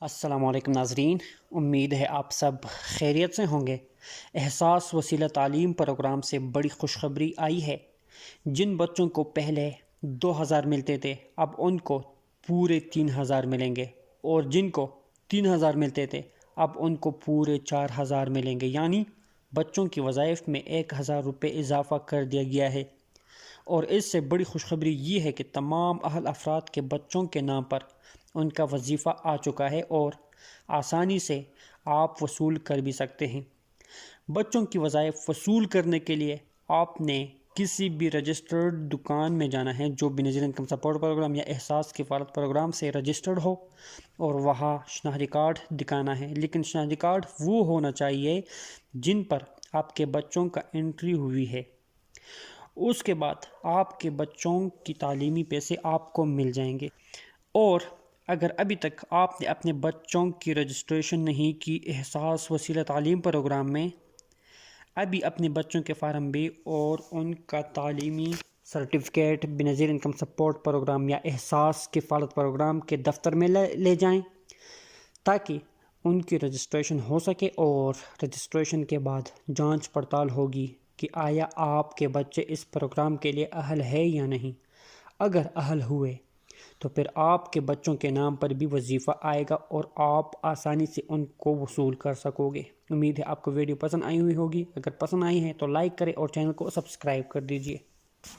السلام علیکم ناظرین، امید ہے آپ سب خیریت سے ہوں گے۔ احساس وسیلہ تعلیم پروگرام سے بڑی خوشخبری آئی ہے۔ جن بچوں کو پہلے 2000 ملتے تھے اب ان کو پورے 3000 ملیں گے، اور جن کو 3000 ملتے تھے اب ان کو پورے 4000 ملیں گے، یعنی بچوں کی وظائف میں 1000 روپے اضافہ کر دیا گیا ہے۔ اور اس سے بڑی خوشخبری یہ ہے کہ تمام اہل افراد کے بچوں کے نام پر ان کا وظیفہ آ چکا ہے اور آسانی سے آپ وصول کر بھی سکتے ہیں۔ بچوں کی وظائف وصول کرنے کے لیے آپ نے کسی بھی رجسٹرڈ دکان میں جانا ہے جو بینظیر انکم سپورٹ پروگرام یا احساس کفالت پروگرام سے رجسٹرڈ ہو، اور وہاں شناختی کارڈ دکھانا ہے، لیکن شناختی کارڈ وہ ہونا چاہیے جن پر آپ کے بچوں کا انٹری ہوئی ہے۔ اس کے بعد آپ کے بچوں کی تعلیمی پیسے آپ کو مل جائیں گے۔ اور اگر ابھی تک آپ نے اپنے بچوں کی رجسٹریشن نہیں کی احساس وسیلہ تعلیم پروگرام میں، ابھی اپنے بچوں کے فارم بھی اور ان کا تعلیمی certificate Benazir income support programme یا احساس کفالت پروگرام کے دفتر میں لے جائیں تاکہ ان کی رجسٹریشن ہو سکے، اور رجسٹریشن کے بعد جانچ پڑتال ہوگی کہ آیا آپ کے بچے اس پروگرام کے لیے اہل ہے یا نہیں۔ اگر اہل ہوئے تو پھر آپ کے بچوں کے نام پر بھی وظیفہ آئے گا اور آپ آسانی سے ان کو وصول کر سکو گے۔ امید ہے آپ کو ویڈیو پسند آئی ہوئی ہوگی۔ اگر پسند آئی ہے تو لائک کریں اور چینل کو سبسکرائب کر دیجئے۔